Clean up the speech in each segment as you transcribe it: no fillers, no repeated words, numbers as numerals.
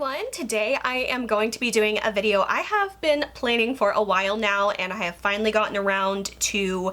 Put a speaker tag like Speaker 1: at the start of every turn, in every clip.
Speaker 1: everyone. Today I am going to be doing a video I have been planning for a while now, and I have finally gotten around to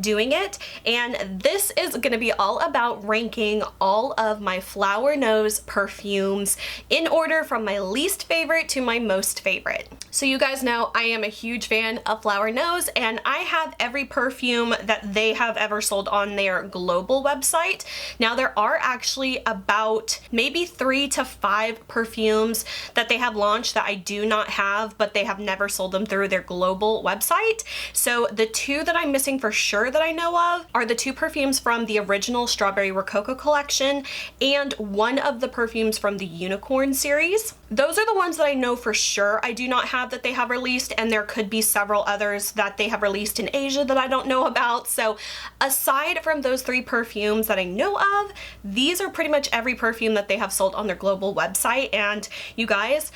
Speaker 1: doing it. And this is going to be all about ranking all of my flower nose perfumes in order from my least favorite to my most favorite. So you guys know I am a huge fan of flower nose, and I have every perfume that they have ever sold on their global website. Now there are actually about maybe 3 to 5 perfumes that they have launched that I do not have, but they have never sold them through their global website. So the 2 that I'm missing for sure that I know of are the 2 perfumes from the original Strawberry Rococo collection and one of the perfumes from the Unicorn series. Those are the ones that I know for sure I do not have that they have released, and there could be several others that they have released in Asia that I don't know about. So aside from those 3 perfumes that I know of, these are pretty much every perfume that they have sold on their global website. And you guys,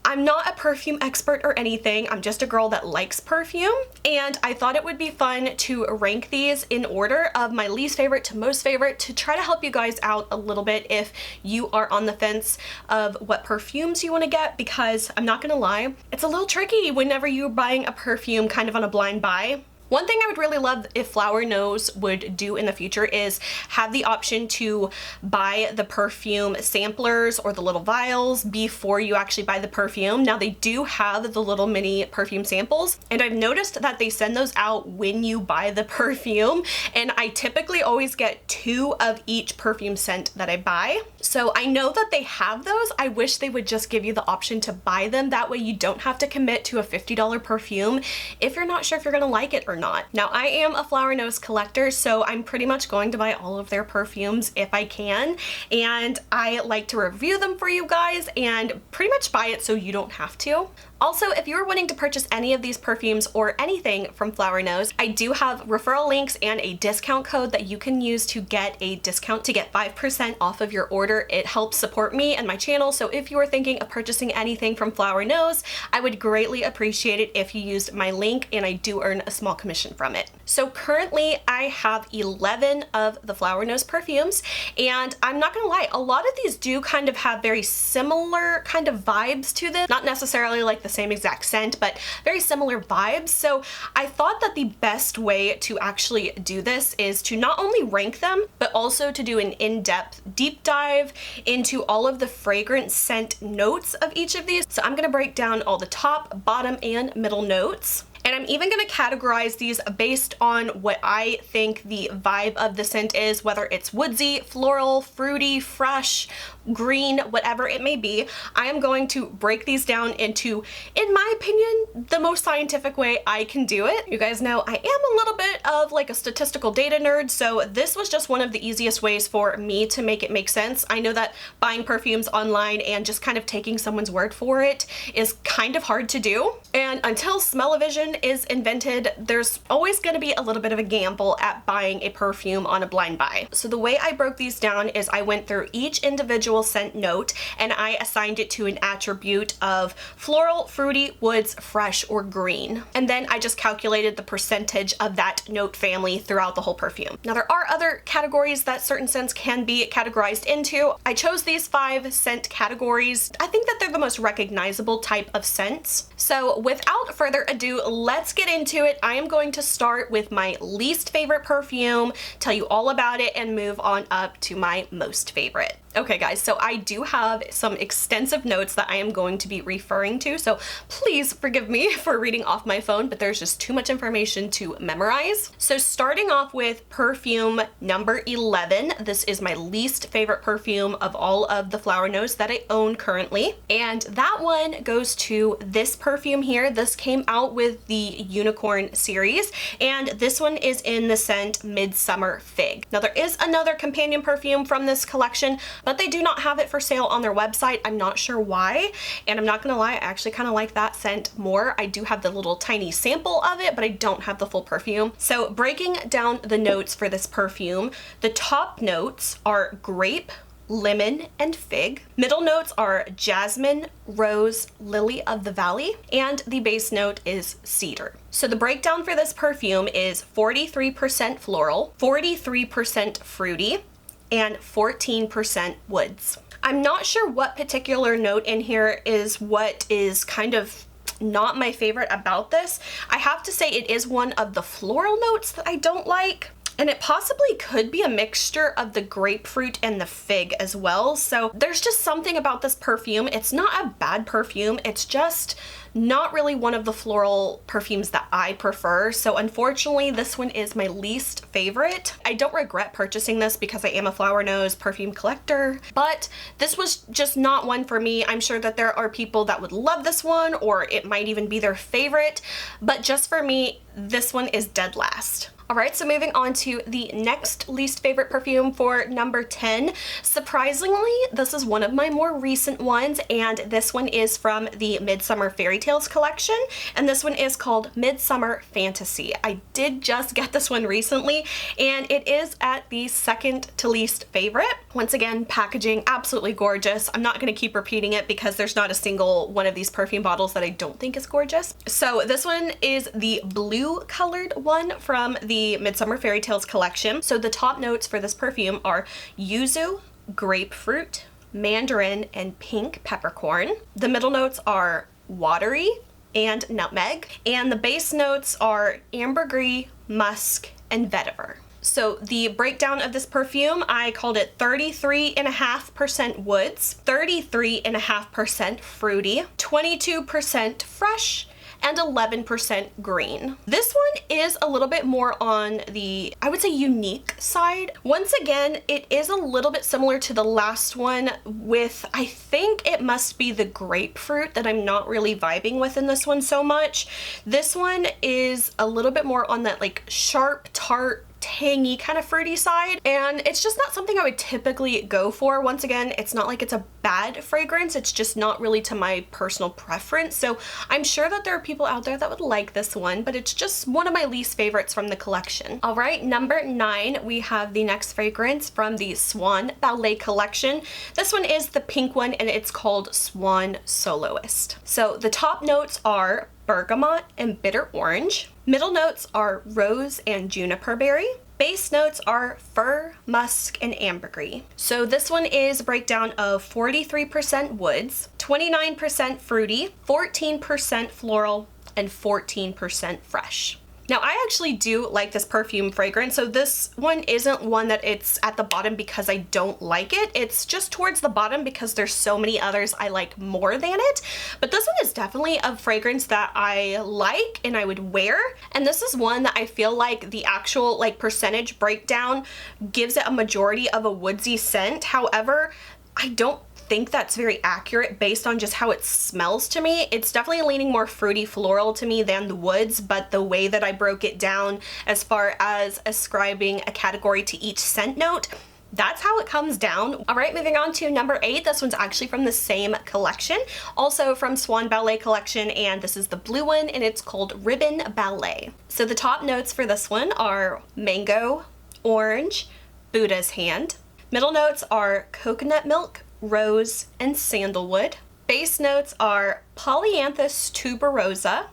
Speaker 1: I'm not a perfume expert or anything, I'm just a girl that likes perfume, and I thought it would be fun to rank these in order of my least favorite to most favorite to try to help you guys out a little bit if you are on the fence of what perfumes you want to get, because I'm not gonna lie, it's a little tricky whenever you're buying a perfume kind of on a blind buy. One thing I would really love if Flower Nose would do in the future is have the option to buy the perfume samplers or the little vials before you actually buy the perfume. Now they do have the little mini perfume samples, and I've noticed that they send those out when you buy the perfume, and I typically always get 2 of each perfume scent that I buy. So I know that they have those. I wish they would just give you the option to buy them. That way you don't have to commit to a $50 perfume if you're not sure if you're gonna like it or not. Now I am a Flower Nose collector, so I'm pretty much going to buy all of their perfumes if I can, and I like to review them for you guys and pretty much buy it so you don't have to. Also, if you're wanting to purchase any of these perfumes or anything from Flower Nose, I do have referral links and a discount code that you can use to get a discount to get 5% off of your order. It helps support me and my channel, so if you are thinking of purchasing anything from Flower Nose, I would greatly appreciate it if you used my link, and I do earn a small commission from it. So currently I have 11 of the Flower Nose perfumes, and I'm not gonna lie, a lot of these do kind of have very similar kind of vibes to them. Not necessarily like the same exact scent, but very similar vibes. So I thought that the best way to actually do this is to not only rank them, but also to do an in-depth deep dive into all of the fragrance scent notes of each of these. So I'm gonna break down all the top, bottom, and middle notes. And I'm even going to categorize these based on what I think the vibe of the scent is, whether it's woodsy, floral, fruity, fresh, green, whatever it may be. I am going to break these down into, in my opinion, the most scientific way I can do it. You guys know I am a little bit of like a statistical data nerd, so this was just one of the easiest ways for me to make it make sense. I know that buying perfumes online and just kind of taking someone's word for it is kind of hard to do, and until smell-o-vision is invented, there's always going to be a little bit of a gamble at buying a perfume on a blind buy. So the way I broke these down is I went through each individual scent note and I assigned it to an attribute of floral, fruity, woods, fresh, or green. And then I just calculated the percentage of that note family throughout the whole perfume. Now there are other categories that certain scents can be categorized into. I chose these 5 scent categories. I think that they're the most recognizable type of scents. So without further ado, let's get into it. I am going to start with my least favorite perfume, tell you all about it, and move on up to my most favorite. Okay guys, so I do have some extensive notes that I am going to be referring to, so please forgive me for reading off my phone, but there's just too much information to memorize. So starting off with perfume number 11, this is my least favorite perfume of all of the Flower Nose that I own currently, and that one goes to this perfume here. This came out with the Unicorn series, and this one is in the scent Midsummer Fig. Now there is another companion perfume from this collection, but they do not have it for sale on their website. I'm not sure why, and I'm not gonna lie, I actually kind of like that scent more. I do have the little tiny sample of it, but I don't have the full perfume. So breaking down the notes for this perfume, the top notes are grape, lemon, and fig. Middle notes are jasmine, rose, lily of the valley, and the base note is cedar. So the breakdown for this perfume is 43% floral, 43% fruity, and 14% woods. I'm not sure what particular note in here is what is kind of not my favorite about this. I have to say it is one of the floral notes that I don't like. And it possibly could be a mixture of the grapefruit and the fig as well. So there's just something about this perfume. It's not a bad perfume. It's just not really one of the floral perfumes that I prefer. So unfortunately, this one is my least favorite. I don't regret purchasing this because I am a flower nose perfume collector, but this was just not one for me. I'm sure that there are people that would love this one, or it might even be their favorite, but just for me, this one is dead last. All right, so moving on to the next least favorite perfume for number 10. Surprisingly, this is one of my more recent ones, and this one is from the Midsummer Fairy Tales collection, and this one is called Midsummer Fantasy. I did just get this one recently, and it is at the second to least favorite. Once again, packaging absolutely gorgeous. I'm not gonna keep repeating it because there's not a single one of these perfume bottles that I don't think is gorgeous. So this one is the blue colored one from the Midsummer Fairy Tales collection. So the top notes for this perfume are yuzu, grapefruit, mandarin, and pink peppercorn. The middle notes are watery and nutmeg, and the base notes are ambergris, musk, and vetiver. So the breakdown of this perfume, I called it 33.5% woods, 33.5% fruity, 22% fresh, and 11% green. This one is a little bit more on the, I would say, unique side. Once again, it is a little bit similar to the last one with, I think it must be the grapefruit that I'm not really vibing with in this one so much. This one is a little bit more on that like sharp, tart, tangy kind of fruity side, and it's just not something I would typically go for. Once again, it's not like it's a bad fragrance, it's just not really to my personal preference. So I'm sure that there are people out there that would like this one, but it's just one of my least favorites from the collection. All right, number 9, we have the next fragrance from the Swan Ballet collection. This one is the pink one, and it's called Swan Soloist. So the top notes are bergamot and bitter orange. Middle notes are rose and juniper berry. Base notes are fir, musk, and ambergris. So this one is a breakdown of 43% woods, 29% fruity, 14% floral, and 14% fresh. Now, I actually do like this perfume fragrance, so this one isn't one that it's at the bottom because I don't like it. It's just towards the bottom because there's so many others I like more than it. But this one is definitely a fragrance that I like and I would wear. And this is one that I feel like the actual like percentage breakdown gives it a majority of a woodsy scent. However, I don't think that's very accurate based on just how it smells to me. It's definitely leaning more fruity floral to me than the woods, but the way that I broke it down as far as ascribing a category to each scent note, that's how it comes down. All right, moving on to number 8. This one's actually from the same collection, also from Swan Ballet collection, and this is the blue one, and it's called Ribbon Ballet. So the top notes for this one are mango, orange, Buddha's hand. Middle notes are coconut milk, rose, and sandalwood. Base notes are polyanthus tuberosa,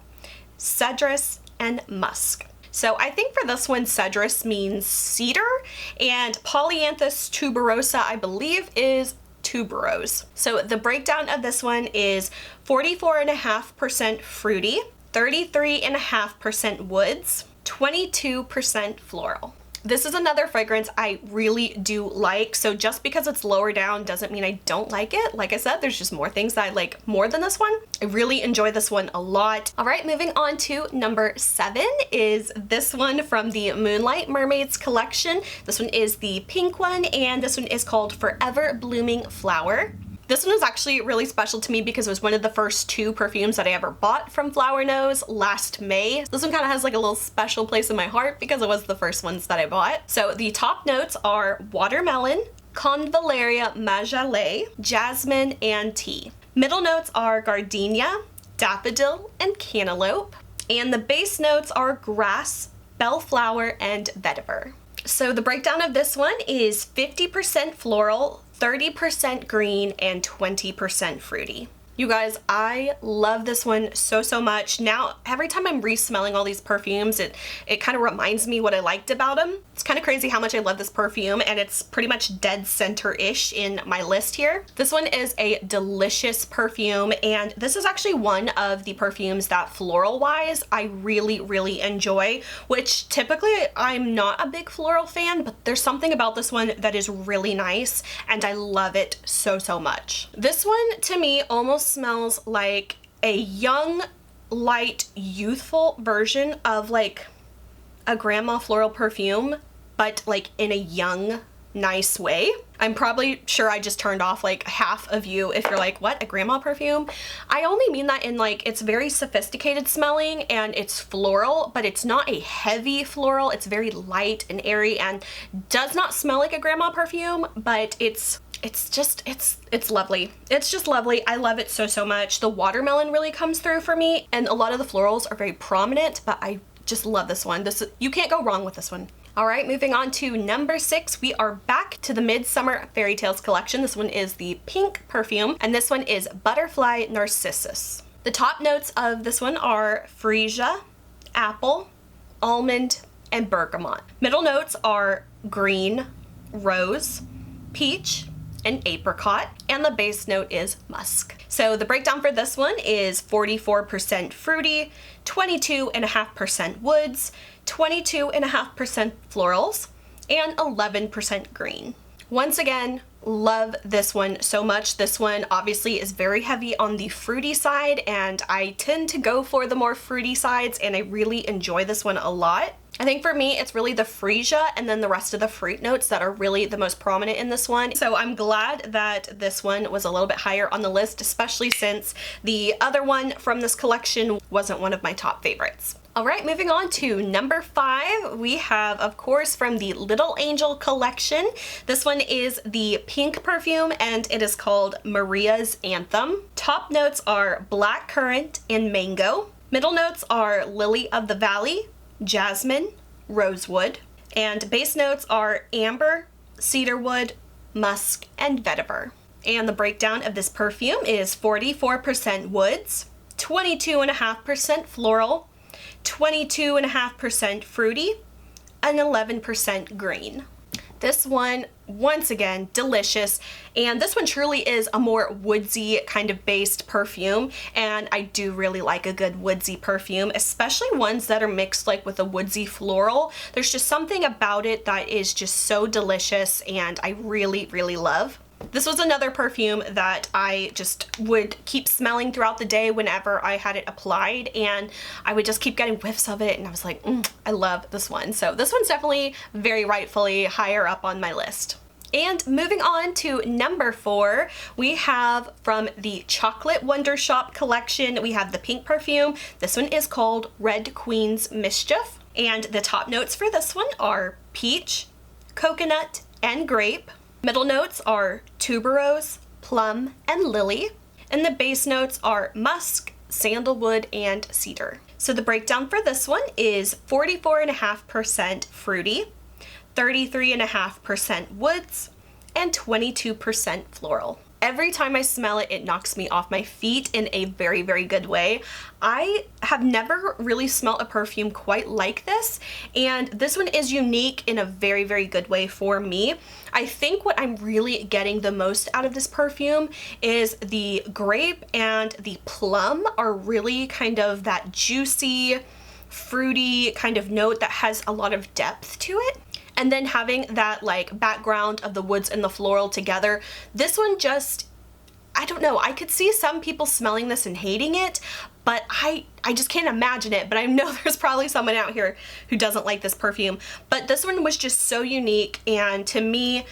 Speaker 1: cedrus, and musk. So I think for this one, cedrus means cedar, and polyanthus tuberosa, I believe, is tuberose. So the breakdown of this one is 44.5% fruity, 33.5% woods, 22% floral. This is another fragrance I really do like, so just because it's lower down doesn't mean I don't like it. Like I said, there's just more things that I like more than this one. I really enjoy this one a lot. All right, moving on to number 7 is this one from the Moonlight Mermaids collection. This one is the pink one, and this one is called Forever Blooming Flower. This one was actually really special to me because it was one of the first 2 perfumes that I ever bought from Flower Nose last May. This one kind of has like a little special place in my heart because it was the first ones that I bought. So the top notes are watermelon, Convallaria Majale, jasmine, and tea. Middle notes are gardenia, daffodil, and cantaloupe. And the base notes are grass, bellflower, and vetiver. So the breakdown of this one is 50% floral, 30% green, and 20% fruity. You guys, I love this one so, so much. Now, every time I'm re-smelling all these perfumes, it kind of reminds me what I liked about them. It's kind of crazy how much I love this perfume, and it's pretty much dead center-ish in my list here. This one is a delicious perfume, and this is actually one of the perfumes that floral-wise I really, really enjoy, which typically I'm not a big floral fan, but there's something about this one that is really nice, and I love it so, so much. This one, to me, almost smells like a young, light, youthful version of like a grandma floral perfume, but like in a young, nice way. I'm probably sure I just turned off like half of you if you're like, what, a grandma perfume? I only mean that in like, it's very sophisticated smelling and it's floral, but it's not a heavy floral. It's very light and airy and does not smell like a grandma perfume, but it's lovely. It's just lovely. I love it so, so much. The watermelon really comes through for me, and a lot of the florals are very prominent, but I just love this one. You can't go wrong with this one. All right, moving on to number 6, we are back to the Midsummer Fairy Tales collection. This one is the pink perfume, and this one is Butterfly Narcissus. The top notes of this one are freesia, apple, almond, and bergamot. Middle notes are green, rose, peach, and apricot, and the base note is musk. So the breakdown for this one is 44% fruity, 22.5% woods, 22.5% florals, and 11% green. Once again, love this one so much. This one obviously is very heavy on the fruity side, and I tend to go for the more fruity sides, and I really enjoy this one a lot. I think for me, it's really the freesia and then the rest of the fruit notes that are really the most prominent in this one. So I'm glad that this one was a little bit higher on the list, especially since the other one from this collection wasn't one of my top favorites. All right, moving on to number 5, we have, of course, from the Little Angel collection. This one is the pink perfume, and it is called Maria's Anthem. Top notes are blackcurrant and mango. Middle notes are lily of the valley, jasmine, rosewood, and base notes are amber, cedarwood, musk, and vetiver. And the breakdown of this perfume is 44% woods, 22.5% floral, 22.5% fruity, and 11% green. This one, once again, delicious, and this one truly is a more woodsy kind of based perfume, and I do really like a good woodsy perfume, especially ones that are mixed like with a woodsy floral. There's just something about it that is just so delicious, and I really, really love. This was another perfume that I just would keep smelling throughout the day whenever I had it applied, and I would just keep getting whiffs of it, and I was like, I love this one. So this one's definitely very rightfully higher up on my list. And moving on to number 4, we have from the Chocolate Wonder Shop collection, we have the pink perfume. This one is called Red Queen's Mischief, and the top notes for this one are peach, coconut, and grape. Middle notes are tuberose, plum, and lily, and the base notes are musk, sandalwood, and cedar. So the breakdown for this one is 44.5% fruity, 33.5% woods, and 22% floral. Every time I smell it, it knocks me off my feet in a very, very good way. I have never really smelled a perfume quite like this, and this one is unique in a very, very good way for me. I think what I'm really getting the most out of this perfume is the grape and the plum are really kind of that juicy, fruity kind of note that has a lot of depth to it. And then having that like background of the woods and the floral together, this one just, I don't know, I could see some people smelling this and hating it, but I just can't imagine it. But I know there's probably someone out here who doesn't like this perfume. But this one was just so unique, and to me,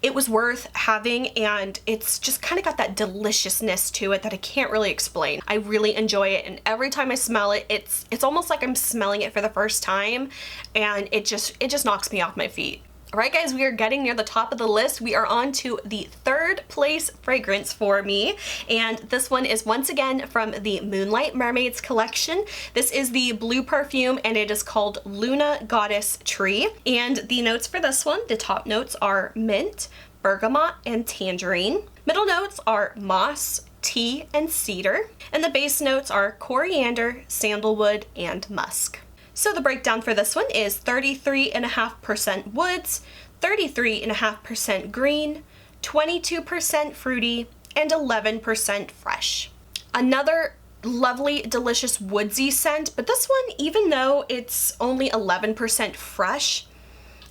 Speaker 1: it was worth having, and it's just kind of got that deliciousness to it that I can't really explain. I really enjoy it, and every time I smell it, it's almost like I'm smelling it for the first time, and it just knocks me off my feet. All right, guys, we are getting near the top of the list. We are on to the 3rd place fragrance for me, and this one is once again from the Moonlight Mermaids collection. This is the blue perfume, and it is called Luna Goddess Tree. And the notes for this one, the top notes are mint, bergamot, and tangerine. Middle notes are moss, tea, and cedar. And the base notes are coriander, sandalwood, and musk. So the breakdown for this one is 33.5% woods, 33.5% green, 22% fruity, and 11% fresh. Another lovely, delicious woodsy scent, but this one, even though it's only 11% fresh,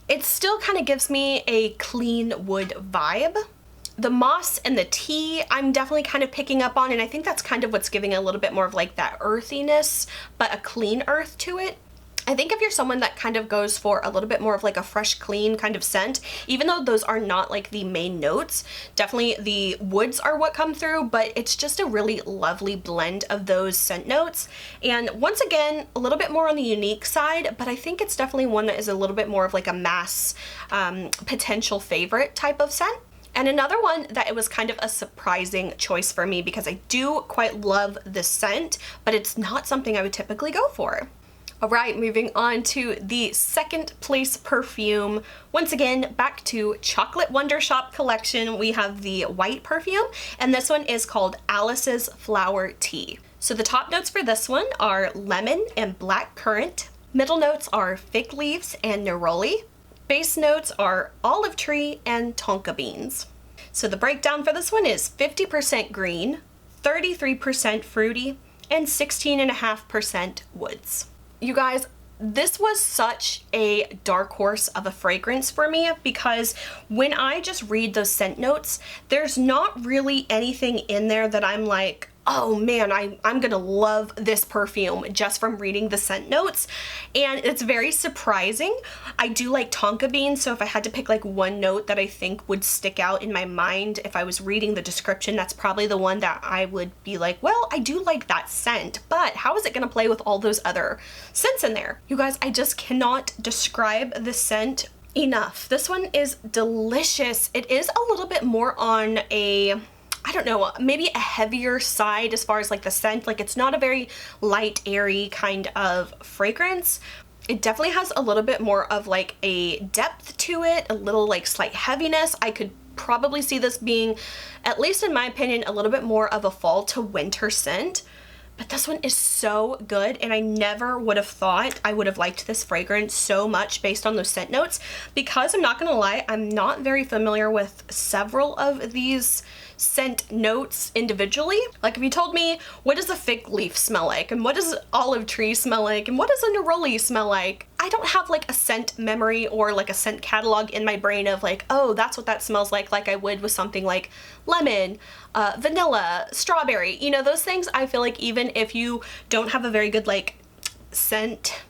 Speaker 1: it still kind of gives me a clean wood vibe. The moss and the tea, I'm definitely kind of picking up on, and I think that's kind of what's giving a little bit more of like that earthiness, but a clean earth to it. I think if you're someone that kind of goes for a little bit more of like a fresh, clean kind of scent, even though those are not like the main notes, definitely the woods are what come through, but it's just a really lovely blend of those scent notes. And once again, a little bit more on the unique side, but I think it's definitely one that is a little bit more of like a mass potential favorite type of scent. And another one that it was kind of a surprising choice for me because I do quite love this scent, but it's not something I would typically go for. All right, moving on to the second place perfume. Once again, back to Chocolate Wonder Shop collection, we have the white perfume, and this one is called Alice's Flower Tea. So the top notes for this one are lemon and black currant. Middle notes are fig leaves and neroli. Base notes are olive tree and tonka beans. So the breakdown for this one is 50% green, 33% fruity, and 16.5% woods. You guys, this was such a dark horse of a fragrance for me because when I just read those scent notes, there's not really anything in there that I'm like, oh man, I'm gonna love this perfume just from reading the scent notes. And it's very surprising. I do like tonka beans, so if I had to pick like one note that I think would stick out in my mind if I was reading the description, that's probably the one that I would be like, well, I do like that scent, but how is it gonna play with all those other scents in there? You guys, I just cannot describe the scent enough. This one is delicious. It is a little bit more on a, I don't know, maybe a heavier side as far as like the scent. Like it's not a very light, airy kind of fragrance. It definitely has a little bit more of like a depth to it, a little like slight heaviness. I could probably see this being, at least in my opinion, a little bit more of a fall to winter scent. But this one is so good, and I never would have thought I would have liked this fragrance so much based on those scent notes, because I'm not gonna lie, I'm not very familiar with several of these scent notes individually. Like if you told me, what does a fig leaf smell like, and what does olive tree smell like, and what does a neroli smell like, I don't have like a scent memory or like a scent catalog in my brain of like, oh, that's what that smells like I would with something like lemon, vanilla, strawberry, you know, those things. I feel like even if you don't have a very good like scent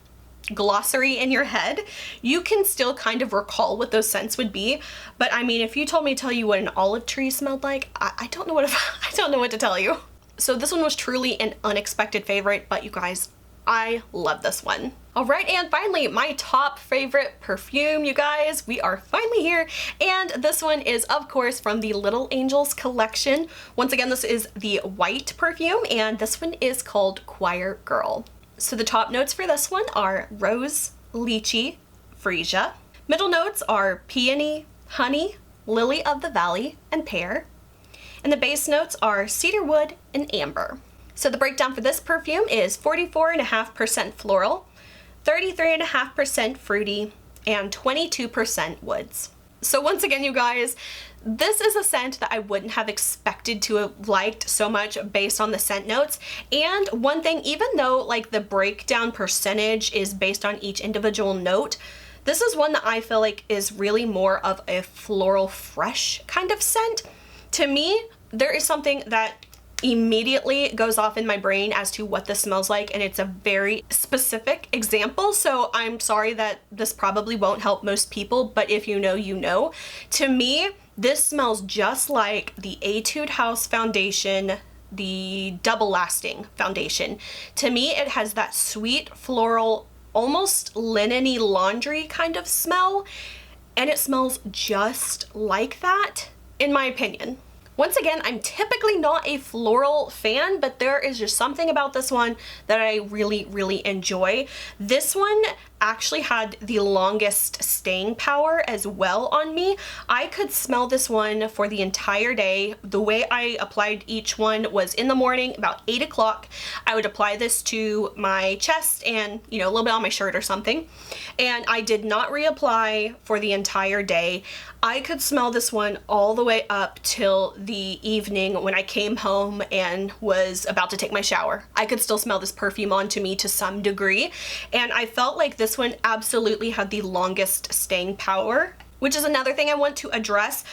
Speaker 1: glossary in your head, you can still kind of recall what those scents would be. But I mean, if you told me to tell you what an olive tree smelled like, I don't know what I don't know what to tell you. So this one was truly an unexpected favorite, but you guys, I love this one. All right, and finally, my top favorite perfume, you guys. We are finally here, and this one is, of course, from the Little Angels collection. Once again, this is the white perfume, and this one is called Choir Girl. So the top notes for this one are rose, lychee, freesia. Middle notes are peony, honey, lily of the valley, and pear. And the base notes are cedarwood and amber. So the breakdown for this perfume is 44.5% floral, 33.5% fruity, and 22% woods. So once again, you guys, this is a scent that I wouldn't have expected to have liked so much based on the scent notes. And one thing, even though like the breakdown percentage is based on each individual note, this is one that I feel like is really more of a floral fresh kind of scent. To me, there is something that immediately goes off in my brain as to what this smells like, and it's a very specific example, so I'm sorry that this probably won't help most people, but if you know, you know. To me, this smells just like the Etude House foundation, the Double Lasting foundation. To me, it has that sweet floral, almost linen-y laundry kind of smell, and it smells just like that, in my opinion. Once again, I'm typically not a floral fan, but there is just something about this one that I really, really enjoy. This one actually had the longest staying power as well on me. I could smell this one for the entire day. The way I applied each one was in the morning, about 8 o'clock. I would apply this to my chest and, you know, a little bit on my shirt or something. And I did not reapply for the entire day. I could smell this one all the way up till the evening when I came home and was about to take my shower. I could still smell this perfume onto me to some degree, and I felt like this one absolutely had the longest staying power, which is another thing I want to address.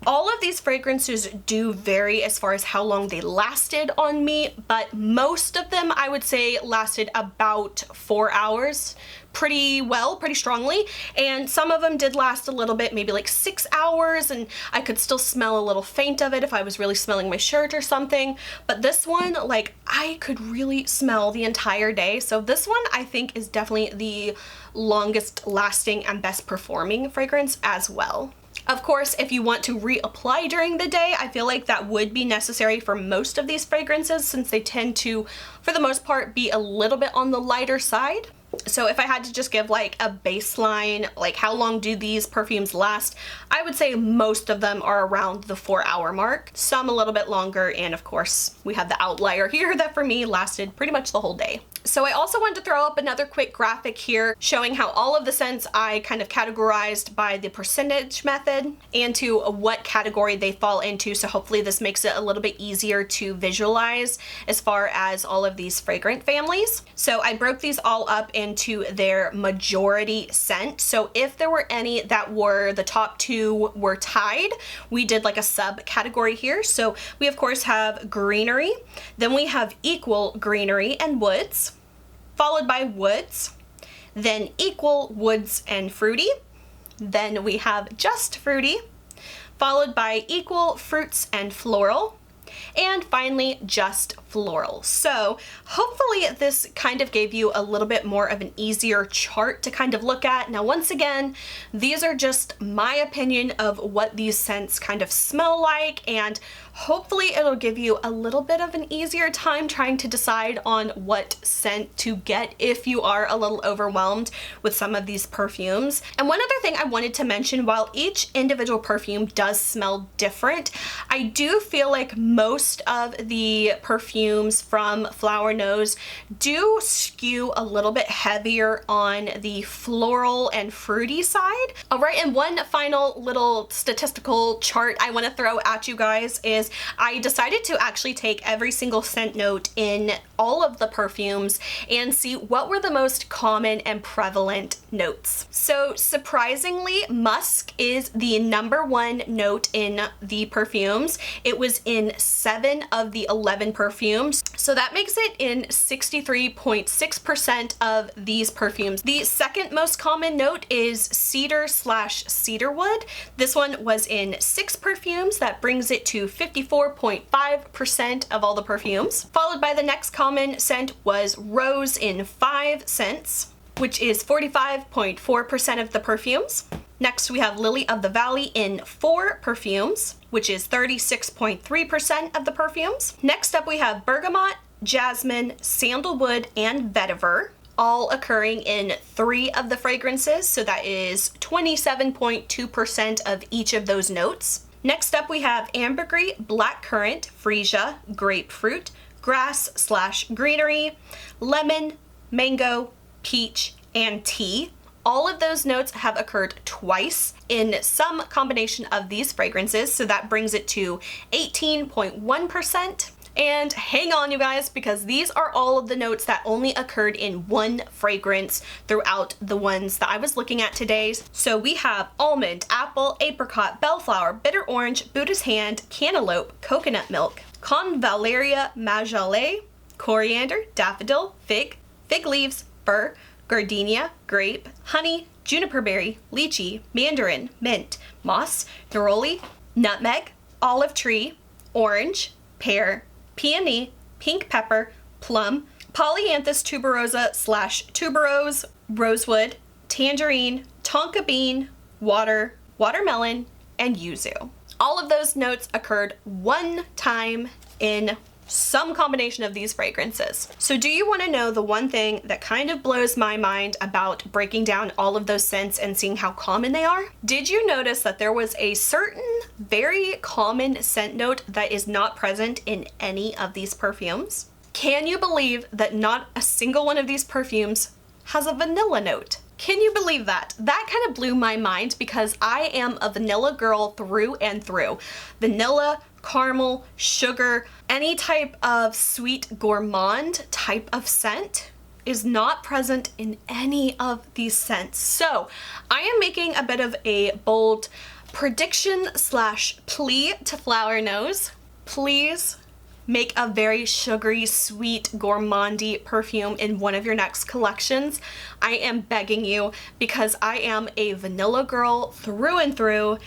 Speaker 1: All of these fragrances do vary as far as how long they lasted on me, but most of them I would say lasted about 4 hours pretty well, pretty strongly, and some of them did last a little bit, maybe like 6 hours, and I could still smell a little faint of it if I was really smelling my shirt or something. But this one, like, I could really smell the entire day. So this one I think is definitely the longest lasting and best performing fragrance as well. Of course, if you want to reapply during the day, I feel like that would be necessary for most of these fragrances since they tend to, for the most part, be a little bit on the lighter side. So if I had to just give like a baseline, like how long do these perfumes last, I would say most of them are around the 4-hour mark, some a little bit longer, and of course we have the outlier here that for me lasted pretty much the whole day. So I also wanted to throw up another quick graphic here showing how all of the scents I kind of categorized by the percentage method and to what category they fall into, so hopefully this makes it a little bit easier to visualize as far as all of these fragrant families. So I broke these all up into their majority scent. So if there were any that were the top two were tied, we did like a subcategory here. So we of course have greenery, then we have equal greenery and woods, followed by woods, then equal woods and fruity, then we have just fruity, followed by equal fruits and floral, and finally just floral. So hopefully this kind of gave you a little bit more of an easier chart to kind of look at. Now once again, these are just my opinion of what these scents kind of smell like, and hopefully it'll give you a little bit of an easier time trying to decide on what scent to get if you are a little overwhelmed with some of these perfumes. And one other thing I wanted to mention, while each individual perfume does smell different, I do feel like most of the perfumes from Flower Nose do skew a little bit heavier on the floral and fruity side. All right, and one final little statistical chart I want to throw at you guys is I decided to actually take every single scent note in all of the perfumes and see what were the most common and prevalent notes. So surprisingly, musk is the #1 note in the perfumes. It was in 7 of the 11 perfumes. So that makes it in 63.6% of these perfumes. The second most common note is cedar/cedarwood. This one was in 6 perfumes. That brings it to 54.5% of all the perfumes. Followed by the next common scent was rose in 5 scents, which is 45.4% of the perfumes. Next, we have Lily of the Valley in 4 perfumes, which is 36.3% of the perfumes. Next up, we have bergamot, jasmine, sandalwood, and vetiver, all occurring in 3 of the fragrances, so that is 27.2% of each of those notes. Next up, we have ambergris, blackcurrant, freesia, grapefruit, grass/greenery, lemon, mango, peach, and tea. All of those notes have occurred twice in some combination of these fragrances, so that brings it to 18.1%. And hang on, you guys, because these are all of the notes that only occurred in 1 fragrance throughout the ones that I was looking at today. So we have almond, apple, apricot, bellflower, bitter orange, Buddha's hand, cantaloupe, coconut milk, convallaria majale, coriander, daffodil, fig, fig leaves, fir, gardenia, grape, honey, juniper berry, lychee, mandarin, mint, moss, neroli, nutmeg, olive tree, orange, pear, peony, pink pepper, plum, polyanthus tuberosa/tuberose, rosewood, tangerine, tonka bean, water, watermelon, and yuzu. All of those notes occurred 1 time in some combination of these fragrances. So do you want to know the one thing that kind of blows my mind about breaking down all of those scents and seeing how common they are? Did you notice that there was a certain very common scent note that is not present in any of these perfumes? Can you believe that not a single one of these perfumes has a vanilla note? Can you believe that? That kind of blew my mind because I am a vanilla girl through and through. Vanilla, caramel, sugar, any type of sweet gourmand type of scent is not present in any of these scents. So I am making a bit of a bold prediction slash plea to Flower Nose. Please make a very sugary, sweet, gourmandy perfume in one of your next collections. I am begging you because I am a vanilla girl through and through.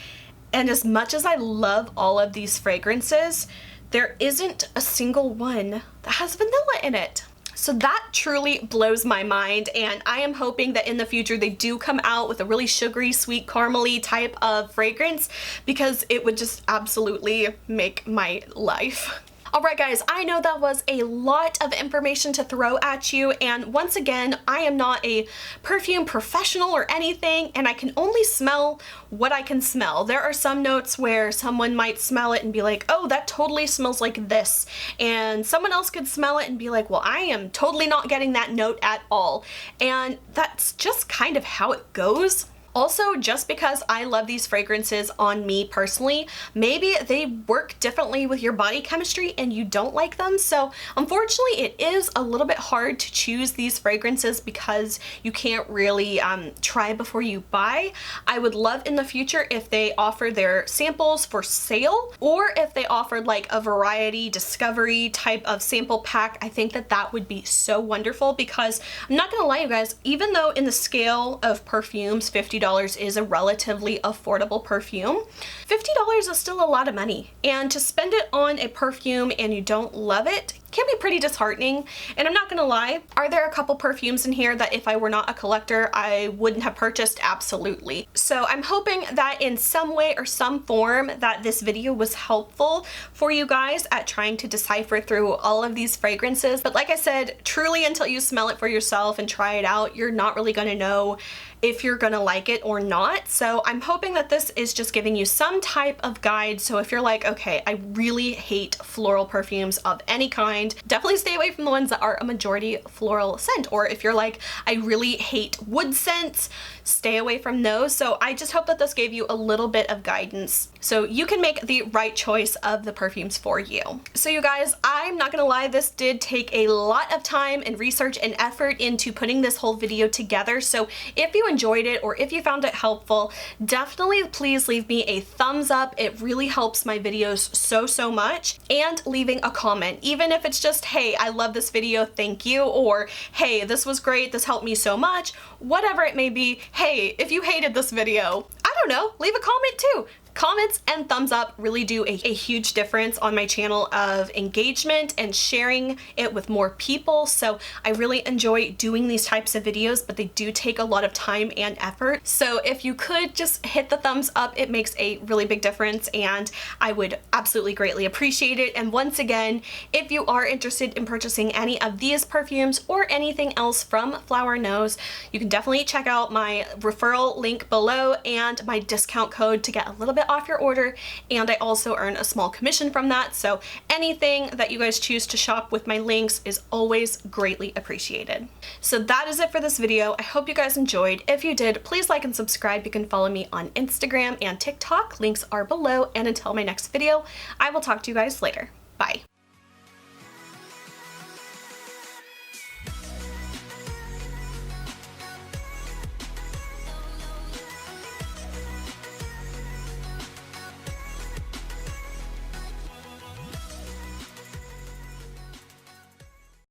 Speaker 1: And as much as I love all of these fragrances, there isn't a single one that has vanilla in it. So that truly blows my mind, and I am hoping that in the future they do come out with a really sugary, sweet, caramely type of fragrance because it would just absolutely make my life. Alright guys, I know that was a lot of information to throw at you, and once again, I am not a perfume professional or anything, and I can only smell what I can smell. There are some notes where someone might smell it and be like, oh, that totally smells like this, and someone else could smell it and be like, well, I am totally not getting that note at all, and that's just kind of how it goes. Also, just because I love these fragrances on me personally, maybe they work differently with your body chemistry and you don't like them. So unfortunately, it is a little bit hard to choose these fragrances because you can't really try before you buy. I would love in the future if they offer their samples for sale, or if they offered like a variety discovery type of sample pack. I think that that would be so wonderful because I'm not gonna lie, you guys, even though in the scale of perfumes, $50 is a relatively affordable perfume, $50 is still a lot of money. And to spend it on a perfume and you don't love it can be pretty disheartening. And I'm not gonna lie, are there a couple perfumes in here that if I were not a collector, I wouldn't have purchased? Absolutely. So I'm hoping that in some way or some form that this video was helpful for you guys at trying to decipher through all of these fragrances. But like I said, truly until you smell it for yourself and try it out, you're not really gonna know if you're gonna like it or not. So I'm hoping that this is just giving you some type of guide. So if you're like, okay, I really hate floral perfumes of any kind, definitely stay away from the ones that are a majority floral scent. Or if you're like, I really hate wood scents, stay away from those. So I just hope that this gave you a little bit of guidance so you can make the right choice of the perfumes for you. So you guys, I'm not gonna lie, this did take a lot of time and research and effort into putting this whole video together. So if you enjoyed it or if you found it helpful, definitely please leave me a thumbs up. It really helps my videos so much. And leaving a comment, even if it's just, hey, I love this video, thank you, or hey, this was great, this helped me so much, whatever it may be. Hey, if you hated this video, I don't know, leave a comment too. Comments and thumbs up really do a huge difference on my channel of engagement and sharing it with more people. So I really enjoy doing these types of videos, but they do take a lot of time and effort. So if you could just hit the thumbs up, it makes a really big difference and I would absolutely greatly appreciate it. And once again, if you are interested in purchasing any of these perfumes or anything else from Flower Nose, you can definitely check out my referral link below and my discount code to get a little bit off your order, and I also earn a small commission from that. So anything that you guys choose to shop with my links is always greatly appreciated. So that is it for this video. I hope you guys enjoyed. If you did, please like and subscribe. You can follow me on Instagram and TikTok. Links are below, and until my next video, I will talk to you guys later. Bye.